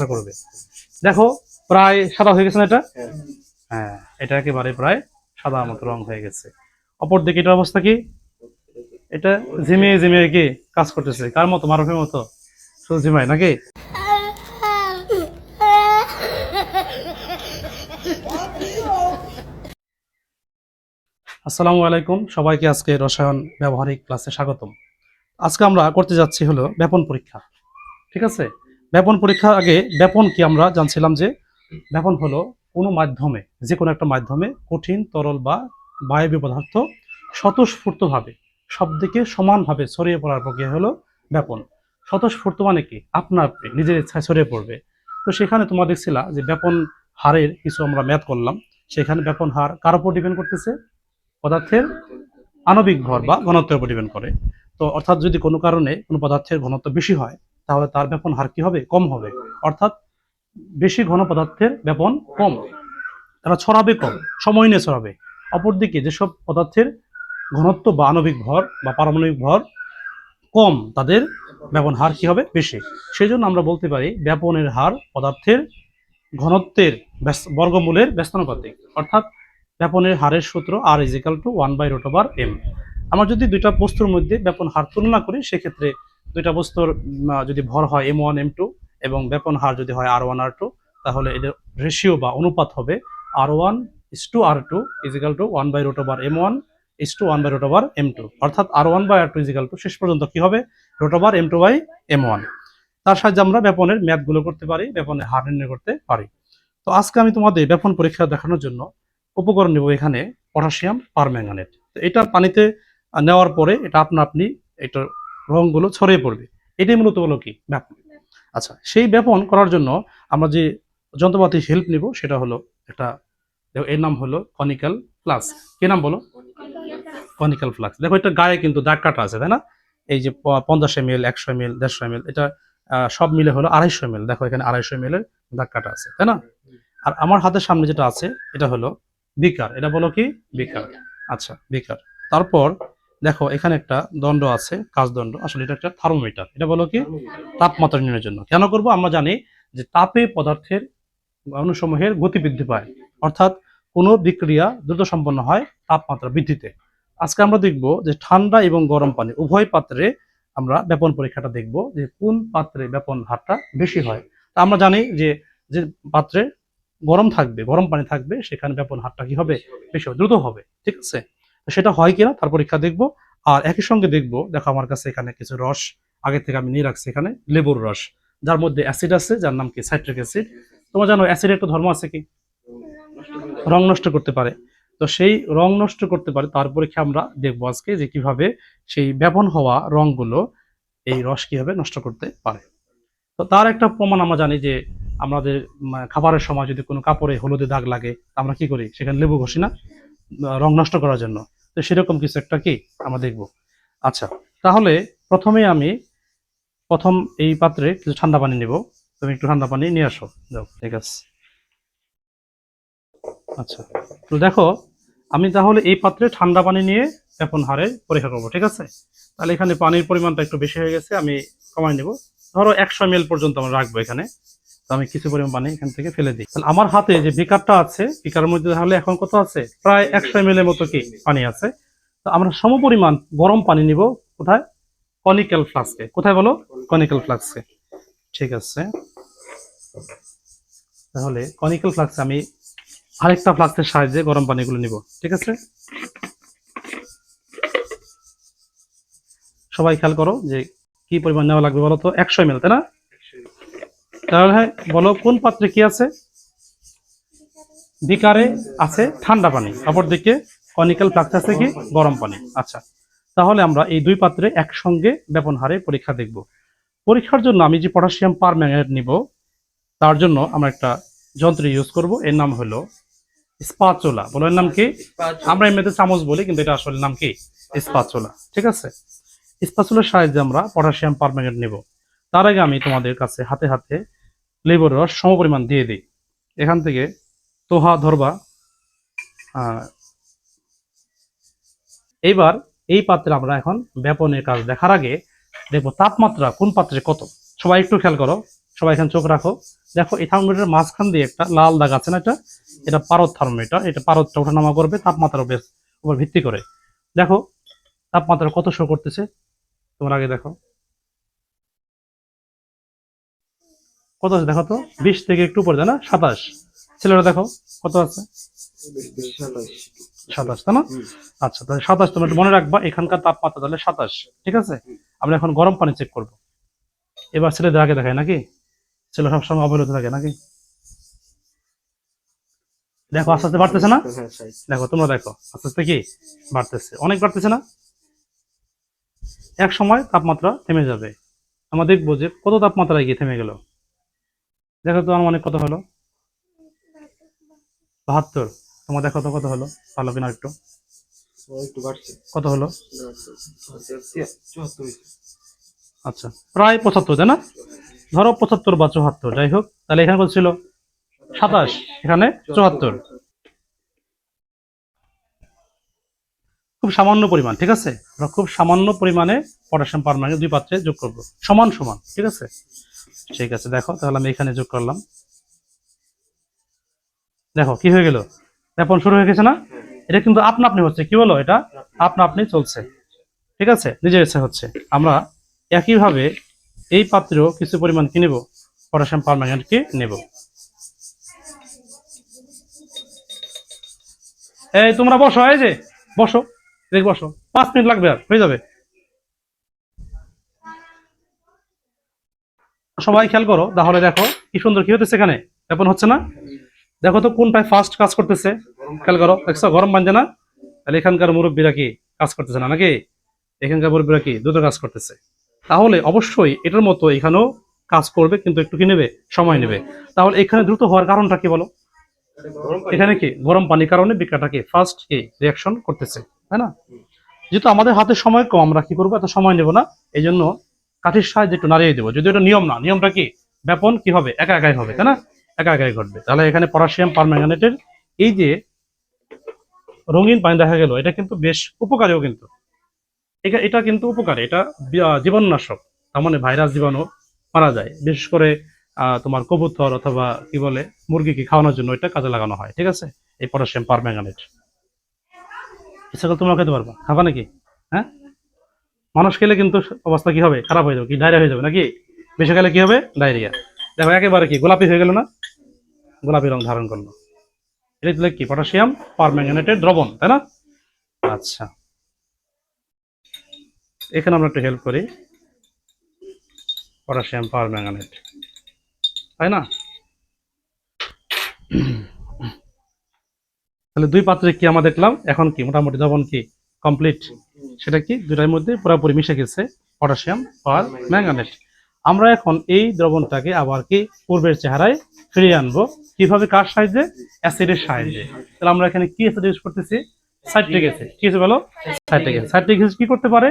কাজটা করবে। দেখো প্রায় সাদা হয়ে গেছে না এটা? হ্যাঁ, এটা একেবারে প্রায় সাদা মতো রং হয়ে গেছে। অপর দিকে এটার অবস্থা কি? এটা ঝিমিয়ে ঝিমিয়ে কি কাজ করতেছে, কার মতো? মারুফের মতো শুধু ঝিমায় নাকি? আসসালামু আলাইকুম, সবাইকে আজকে রসায়ন ব্যবহারিক ক্লাসে স্বাগতম। আজকে আমরা করতে যাচ্ছি হলো ব্যাপন পরীক্ষা। ঠিক আছে, ব্যাপন পরীক্ষার আগে ব্যাপন কি আমরা জানছিলাম যে ব্যাপন হলো কোনো মাধ্যমে, যে কোনো একটা মাধ্যমে কঠিন তরল বা বায়বীয় পদার্থ স্বতঃস্ফূর্তভাবে সব দিকে সমানভাবে ছড়িয়ে পড়ার প্রক্রিয়া হলো ব্যাপন। স্বতঃস্ফূর্ত মানে কি? আপনা আপনি নিজের ইচ্ছায় ছড়িয়ে পড়বে। তো সেখানে তোমরা দেখছিলা যে ব্যাপন হারের কিছু আমরা ম্যাথ করলাম। সেখানে ব্যাপন হার কার উপর ডিপেন্ড করতেছে? পদার্থের আণবিক ভর বা ঘনত্বের উপর ডিপেন্ড করে। তো অর্থাৎ যদি কোনো কারণে কোনো পদার্থের ঘনত্ব বেশি হয়, তাহলে তার ব্যাপন হার কি হবে? কম হবে। অর্থাৎ বেশি ঘন পদার্থের ব্যাপন কম, তারা ছড়াবে কম, সময় নিয়ে ছড়াবে। অপরদিকে যেসব পদার্থের ঘনত্ব বা আণবিক ভর বা পারমাণবিক ভর কম, তাদের ব্যাপন হার কি হবে? বেশি। সেই জন্য আমরা বলতে পারি ব্যাপনের হার পদার্থের ঘনত্বের বর্গমূলের ব্যস্তানুপাতিক। অর্থাৎ ব্যাপনের হারের সূত্র আর ইজ ইকাল টু 1/√m। আমরা যদি দুইটা বস্তুর মধ্যে ব্যাপন হার তুলনা করি, সেক্ষেত্রে দুইটা বস্তুর যদি ভর হয় m1 m2 এবং ব্যাপন হার যদি হয় r1 r2, তাহলে এদের রেশিও বা অনুপাত হবে r1:r2 is equal to 1/√m1 two 1/√m2। অর্থাৎ r1/r2 ইজ ইকাল টু শেষ পর্যন্ত কি হবে? √m2/m1। তার সাহায্যে আমরা ব্যাপনের ম্যাথগুলো করতে পারি, ব্যাপনের হার নির্ণয় করতে পারি। তো আজকে আমি তোমাদের ব্যাপন পরীক্ষা দেখানোর জন্য উপকরণ নেব এখানে পটাশিয়াম পারম্যাঙ্গানেট। তো এটা পানিতে নেওয়ার পরে এটা আপনি এটার রংগুলো ছড়িয়ে পড়বে। এটাই মূলত হলো কি? ব্যাপন। আচ্ছা, সেই ব্যাপন করার জন্য আমরা যে যন্ত্রপাতি হেল্প নিব সেটা হলো একটা, এর নাম হলো কনিক্যাল ফ্লাস্ক। কি নাম বলো? Conical flask. দেখো এটা গায়ে কিন্তু দাগ কাটা আছে, তাই না? এই যে 50 ml, 100 ml, 150 ml, এটা সব মিলে হলো 250 ml। দেখো এখানে 250 ml এর দাগ কাটা আছে, তাই না? আর আমার হাতের সামনে যেটা আছে এটা হলো বিকার। এটা বলো কি? বিকার। আচ্ছা, বিকার। তারপর দেখো এখানে একটা দণ্ড আছে, কাচদণ্ড। আসলে এটা একটা থার্মোমিটার। এটা বলো কি? তাপমাত্রা নির্ণয়ের জন্য। কেন করব? আমরা জানি যে তাপে পদার্থের অণুসমূহের গতি বৃদ্ধি পায়। অর্থাৎ কোনো বিক্রিয়া দ্রুত সম্পন্ন হয় তাপমাত্রা বৃদ্ধিতে। আজকে আমরা দেখব যে ঠান্ডা এবং গরম পানি উভয় পাত্রে আমরা ব্যাপন পরীক্ষাটা দেখব যে কোন পাত্রে ব্যাপন হারটা বেশি হয়। তা আমরা জানি যে যে পাত্রে গরম থাকবে, গরম পানি থাকবে, সেখানে ব্যাপন হারটা কি হবে? বেশি হবে, দ্রুত হবে। ঠিক আছে, সেটা হয় কিনা তার পরীক্ষা দেখব। আর একই সঙ্গে দেখব, দেখো আমার কাছে এখানে কিছু রস আগে থেকে আমি নিয়ে রাখছি, এখানে লেবুর রস, যার মধ্যে অ্যাসিড আছে, যার নাম কি? Citric acid. তোমরা জানো অ্যাসিডের একটা ধর্ম আছে কি? রং নষ্ট করতে পারে। তো সেই রং নষ্ট করতে পারে, তার পরীক্ষা আমরা দেখবো আজকে যে কিভাবে সেই ব্যাপন হওয়া রংগুলো এই রস কিভাবে নষ্ট করতে পারে। তো তার একটা প্রমাণ আমরা জানি যে আমাদের খাবারের সময় যদি কোনো কাপড়ে হলুদে দাগ লাগে, আমরা কি করি? সেখানে লেবু ঘষি না? রং নষ্ট করার জন্য। তো সেরকম কিছু একটা কি আমরা দেখবো। আচ্ছা, তাহলে প্রথমে আমি প্রথম এই পাত্রে কিছু ঠান্ডা পানি নেব। তুমি একটু ঠান্ডা পানি নিয়ে আসো, যাও। ঠিক আছে। আচ্ছা, তো দেখো আমি তাহলে এই পাত্রে ঠান্ডা পানি নিয়ে ব্যাপন হারে পরীক্ষা করবো। ঠিক আছে, তাহলে এখানে পানির পরিমাণটা একটু বেশি হয়ে গেছে, আমি কমাই নেব। ধরো 100 ml পর্যন্ত আমরা রাখবো এখানে। তো আমি কিছু পরিমাণ পানি এখান থেকে ফেলে দিই। তাহলে আমার হাতে যে বিকারটা আছে, বিকারের মধ্যে তাহলে এখন কত আছে? প্রায় 100 ml এর মতো কি পানি আছে। তো আমরা সমপরিমাণ গরম পানি নিব। কোথায়? কনিক্যাল ফ্লাস্কে। কোথায় বলো? কনিক্যাল ফ্লাস্কে। ঠিক আছে, তাহলে কনিক্যাল ফ্লাস্কে আমি আরেকটা ফ্লাস্কের সাহায্যে গরম পানিগুলো নিব। ঠিক আছে, সবাই খেয়াল করো যে কি পরিমাণ নেওয়া লাগবে বলো তো? 100 ml, তাই না? তাহলে বলো কোন পাত্রে কি আছে? বিকারে আছে ঠান্ডা পানি, অপরদিকে কনিক্যাল ফ্লাস্কে আছে কি? গরম পানি। আচ্ছা, তাহলে আমরা এই দুই পাত্রে একসঙ্গে ব্যাপন হারে পরীক্ষা দেখব। পরীক্ষার জন্য আমি যে পটাশিয়াম পারম্যাঙ্গানেট নিব, তার জন্য আমরা একটা যন্ত্র ইউজ করব। এর নাম হলো স্পাচুলা। বলো এর নাম কি? আমরা এমনিতে চামচ বলি, কিন্তু এটা আসলে নাম কি? স্পাচুলা। ঠিক আছে, স্পাচুলার সাহায্যে আমরা পটাশিয়াম পারম্যাঙ্গানেট নেব। তার আগে আমি তোমাদের কাছে হাতে হাতে লেবুর রস সমপরিমাণ দিয়ে দিই। এখান থেকে তোহা ধরবা। এইবার এই পাত্রে আমরা এখন ব্যাপনের কাজ দেখার আগে দেখবো তাপমাত্রা কোন পাত্রে কত। সবাই একটু খেয়াল করো, সবাই এখানে চোখ রাখো। দেখো এই থার্মোমিটারের মাঝখান দিয়ে একটা লাল দাগ আছে না, এটা পারদ থার্মোমিটার। এটা পারদটা ওঠানামা করবে তাপমাত্রার উপর ভিত্তি করে। দেখো তাপমাত্রা কত শো করতেছে, তোমার আগে দেখো কত আছে দেখো তো, 20 থেকে একটু উপরে, তাই না? 27। ছেলেরা দেখো কত আছে, 27, তাই না? আচ্ছা, তাহলে 27 তোমরা একটু মনে রাখবা, এখানকার তাপমাত্রা তাহলে 27। ঠিক আছে, আমরা এখন গরম পানি চেক করব। এবার ছেলেদের আগে দেখায় নাকি, ছেলে সবসময় অবহেলিত থাকে নাকি? দেখো আস্তে আস্তে বাড়তেছে না? দেখো তোমরা দেখো আস্তে আস্তে কি বাড়তেছে, অনেক বাড়তেছে না? এক সময় তাপমাত্রা থেমে যাবে, আমরা দেখবো যে কত তাপমাত্রায় গিয়ে থেমে গেল। দেখো তো আমার অনেক কত হলো, 72। তোমার দেখো তো কত হলো, ভালো কিনা একটু, কত হলো? আচ্ছা, প্রায় 75, তাই না? ধরো 75 বা 74, যাই হোক, তাহলে এখানে কত ছিল? 27, এখানে 74। খুব সামান্য পরিমাণ, ঠিক আছে? আমরা খুব সামান্য পরিমাণে পটাশিয়াম পারম্যাঙ্গানেট দুই পাত্রে যোগ করব, সমান সমান, ঠিক আছে? ঠিক আছে, দেখো তাহলে আমি এখানে যোগ করলাম। দেখো কি হয়ে গেল, ব্যাপন শুরু হয়ে গেছে না? এটা কিন্তু আপনা আপনি হচ্ছে, কি বলো, এটা আপনা আপনি চলছে, ঠিক আছে, নিজের ইচ্ছা হচ্ছে। আমরা একইভাবে এই পাত্রেও কিছু পরিমাণ কি নেব, পটাশিয়াম পারম্যাঙ্গানেট কি নেব। এই তোমরা বসো, এই যে বসো, দেখ বসো, 5 মিনিট লাগবে, আর হয়ে যাবে। সবাই খেয়াল করো তাহলে, দেখো কি সুন্দর কি হতেছে, এখানে ব্যাপন হচ্ছে না? দেখো তো কোনটায় ফার্স্ট কাজ করতেছে, খেয়াল করো, দেখছো গরম বানছে না? তাহলে এখানকার মুরব্বীরা কি কাজ করতেছে না নাকি? এখানকার মুরব্বীরা কি দ্রুত কাজ করতেছে। তাহলে অবশ্যই এটার মতো এখানেও কাজ করবে, কিন্তু একটু কি নেবে, সময় নেবে। তাহলে এখানে দ্রুত হওয়ার কারণটা কি বলো? এখানে কি গরম পানির কারণে বিক্রিয়াটা কি ফার্স্ট কি রিয়াকশন করতেছে, তাই না? যেহেতু আমাদের হাতে সময় কম, আমরা কি করবো, এত সময় নেব না, এই জন্য কাঠির সাহায্যে একটু নাড়িয়ে দেবো। যদি এটা নিয়ম না, নিয়মটা কি, ব্যাপন কি হবে, একা একাই হবে, তাই না? একা একাই ঘটবে। তাহলে এখানে পটাশিয়াম পারম্যাঙ্গানেটের এই যে রঙিন পানি দেখা গেল, এটা কিন্তু বেশ উপকারীও, কিন্তু এটা কিন্তু উপকারী, এটা জীবাণুনাশক। তার মানে ভাইরাস জীবাণু মারা যায়, বিশেষ করে তোমার কবুতর অথবা কি বলে মুরগিকে খাওয়ানোর জন্য এটা কাজে লাগানো হয়, ঠিক আছে, এই পটাশিয়াম পারম্যাঙ্গানেট। ইচ্ছা করলে তোমরা খেতে পারবা, খাবা নাকি? হ্যাঁ, মানুষ খেলে কিন্তু অবস্থা কি হবে, খারাপ হয়ে যাবে, কি ডায়রিয়া হয়ে যাবে নাকি? বেশি খেলে কি হবে, ডায়রিয়া। দেখো একেবারে কি গোলাপি হয়ে গেল না, গোলাপি রং ধারণ করলো, এটা দিলে কি পটাশিয়াম পারম্যাঙ্গানেটের দ্রবণ, তাই না? আচ্ছা, এখানে আমরা একটু হেল্প করি, পটাশিয়াম পারম্যাঙ্গানেট, তাই না? তাহলে দুই পাত্রে কি আমরা দেখলাম, এখন কি মোটামুটি দ্রবণ কি কমপ্লিট, সেটা কি দুটার মধ্যে পুরোপুরি মিশে গেছে পটাশিয়াম পারম্যাঙ্গানেট। আমরা এখন এই দ্রবণটাকে আবার কি পূর্বের চেহারায় ফিরিয়ে আনবো, কিভাবে, কার সাহায্যে, অ্যাসিডের সাহায্যে। তাহলে আমরা এখানে কি অ্যাসিড ইউজ করতেছি, সাইট্রিক অ্যাসিড। কি আছে বলো, সাইট্রিক অ্যাসিড। সাইট্রিক অ্যাসিড কি করতে পারে,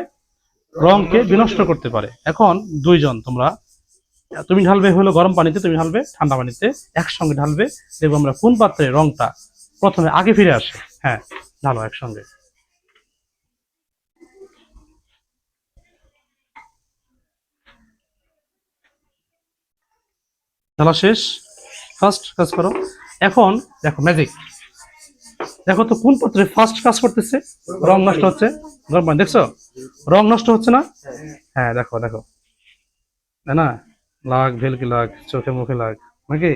রংকে বিনষ্ট করতে পারে। এখন দুইজন তোমরা, তুমি ঢালবে হলো গরম পানিতে, তুমি ঢালবে ঠান্ডা পানিতে, একসঙ্গে ঢালবে, দেখবো আমরা কোন পাত্রে রংটা প্রথমে আগে ফিরে আসে। হ্যাঁ, ঢালো একসঙ্গে, ঢালা শেষ, ফার্স্ট কাজ করো। এখন দেখো ম্যাজিক, দেখো তো কোন পাত্রে ফার্স্ট কাজ করতেছে, রং নষ্ট হচ্ছে, গরম পানি, দেখছো রং নষ্ট হচ্ছে না? হ্যাঁ, দেখো দেখো, তাই না? লাগ ভেলকি লাগ, চোখে মুখে লাগ, নাকি?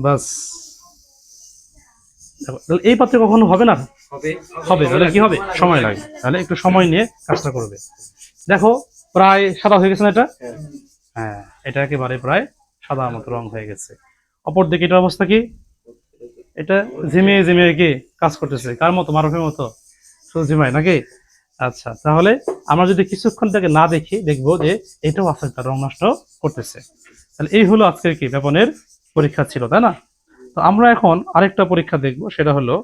বাস, দেখো তাহলে এই পাত্রে কখনো হবে না, হবে, তাহলে কি হবে, সময় লাগে, তাহলে একটু সময় নিয়ে কাজটা করবে। দেখো প্রায় সাদা হয়ে গেছে না এটা? হ্যাঁ, এটা একেবারে প্রায় সাদা মতো রং হয়ে গেছে। অপরদিকে এটার অবস্থা কি, এটা ঝিমিয়ে ঝিমিয়ে কি কাজ করতেছে, কার মতো, মারুফের মতো শুধু ঝিমায় নাকি? আচ্ছা, তাহলে আমরা যদি কিছুক্ষণ থেকে না দেখি, দেখবো যে এটাও আস্তে আস্তে রং নষ্ট করতেছে। তাহলে এই হলো আজকের কি ব্যাপনের পরীক্ষা ছিল, তাই না? তো আমরা এখন আরেকটা পরীক্ষা দেখবো, সেটা হলো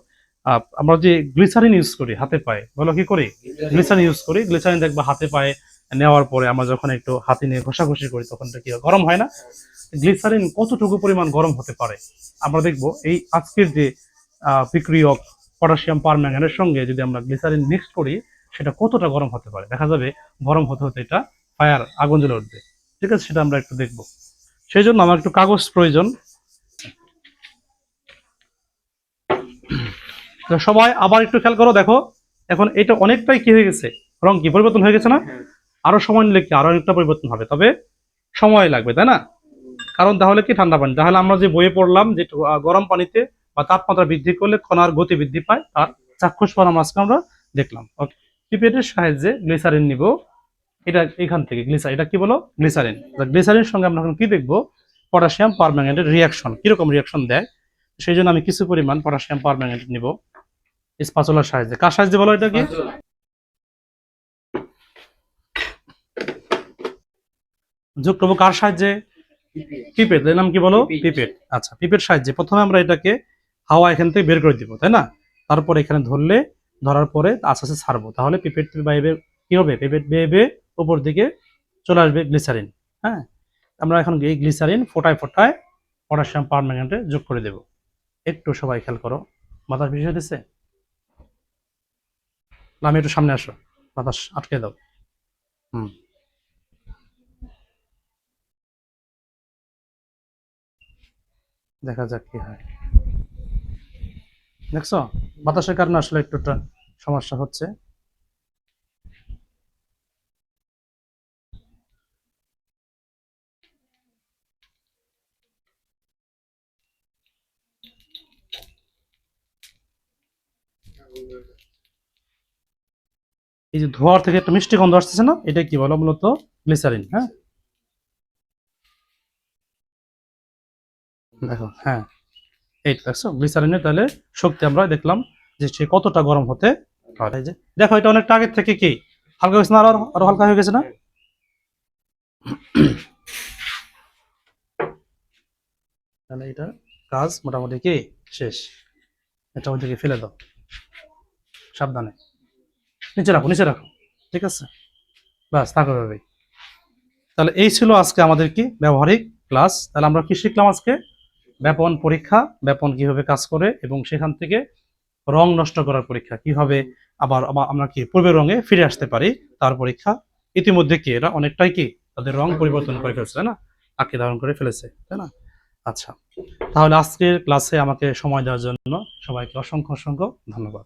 আমরা যে গ্লিসারিন ইউজ করি হাতে পায়ে, বলো কি করি, গ্লিসারিন ইউজ করি। গ্লিসারিন দেখবা হাতে পায়ে নেওয়ার পরে আমরা যখন একটু হাতে নিয়ে ঘষাঘষি করি, তখন কি হয়, গরম হয় না? গ্লিসারিন কতটুকু পরিমাণ গরম হতে পারে, আমরা দেখবো এই আজকের যে বিক্রিয়ক পটাশিয়াম পারম্যাঙ্গানেটের সঙ্গে যদি আমরা গ্লিসারিন মিক্স করি, সেটা কতটা গরম হতে পারে। দেখা যাবে গরম হতে হতে এটা ফায়ার, আগুন জ্বলে উঠবে, ঠিক আছে, সেটা আমরা একটু দেখবো। সেই জন্য আমার একটু কাগজ প্রয়োজন। তো সবাই আবার একটু খেয়াল করো, দেখো এখন এটা অনেকটাই কি হয়ে গেছে, রং কি পরিবর্তন হয়ে গেছে না? আরো সময় নিলে কি আরো অনেকটা পরিবর্তন হবে, তবে সময় লাগবে, তাই না? কারণ তাহলে কি ঠান্ডা পানি, তাহলে আমরা যে বইয়ে পড়লাম যে গরম পানিতে বা তাপমাত্রা বৃদ্ধি করলে কণার গতি বৃদ্ধি পায়, তার চাক্ষুষ প্রমাণ আজকে আমরা দেখলাম। ওকে, পিপেটের সাহায্যে গ্লিসারিন নিব, এটা এখান থেকে এটা কি বলো, গ্লিসারিন। গ্লিসারিনের সঙ্গে আমরা এখন কি দেখবো, পটাশিয়াম পারম্যাঙ্গানেটের রিয়াকশন কিরকম রিয়াকশন দেয়। সেই জন্য আমি কিছু পরিমাণ পটাশিয়াম পারম্যাঙ্গানেট নিব স্পাচুলার সাহায্যে। কার সাহায্যে বলো এটা কি? যোগ করবো কার সাহায্যে? পিপেট। এর নাম কি বলো? পিপেট। আচ্ছা, পিপেট সাহায্যে প্রথমে আমরা এটাকে হাওয়া এখান থেকে বের করে দিব, তাই না? তারপর এখানে ধরার পরে আস্তে আস্তে ছাড়বো, তাহলে পিপেট বাইবে কি হবে, পিপেট বেয়ে উপর দিকে চলে আসবে গ্লিসারিন। হ্যাঁ, আমরা এখন এই গ্লিসারিন ফোটায় ফোটায় পটাশিয়াম পারম্যাঙ্গানেটে যোগ করে দেব। একটু সবাই খেয়াল করো, বাতাস বেশি হতেছে, আমি একটু সামনে আসো, বাতাস আটকে দাও। হুম, দেখা যাক কি হয়। দেখছো, বাতাসের কারণে আসলে একটু সমস্যা হচ্ছে। এই যে ধোঁয়ার থেকে একটা মিষ্টি গন্ধ আসতেছে না, এটা কি বলো, মূলত গ্লিসারিন। হ্যাঁ, দেখো, হ্যাঁ, এই দেখছো গ্লিসারিনের তাহলে শক্তি আমরা দেখলাম যে সে কতটা গরম হতে পারে। এই যে দেখো, এটা অনেকটা আগের থেকে কি হালকা হয়েছে না, আরো আরো হালকা হয়ে গেছে না? তাহলে এটা কাজ মোটামুটি কি শেষ। এটা ওইদিকে ফেলে দাও, সাবধানে, নিচে রাখো, নিচে রাখো, ঠিক আছে, বাস থাকো ভাবে। তাহলে এই ছিল আজকে আমাদের কি ব্যবহারিক ক্লাস। তাহলে আমরা কি শিখলাম আজকে? ব্যাপন পরীক্ষা, ব্যাপন কিভাবে কাজ করে, এবং সেখান থেকে রং নষ্ট করার পরীক্ষা কিভাবে, আবার আবার আমরা কি পূর্বের রঙে ফিরে আসতে পারি তার পরীক্ষা। ইতিমধ্যে কি এরা অনেকটাই কি তাদের রং পরিবর্তন করে ফেলছে, তাই না? আঁকি ধারণ করে ফেলেছে, তাই না? আচ্ছা, তাহলে আজকের ক্লাসে আমাকে সময় দেওয়ার জন্য সবাইকে অসংখ্য অসংখ্য ধন্যবাদ।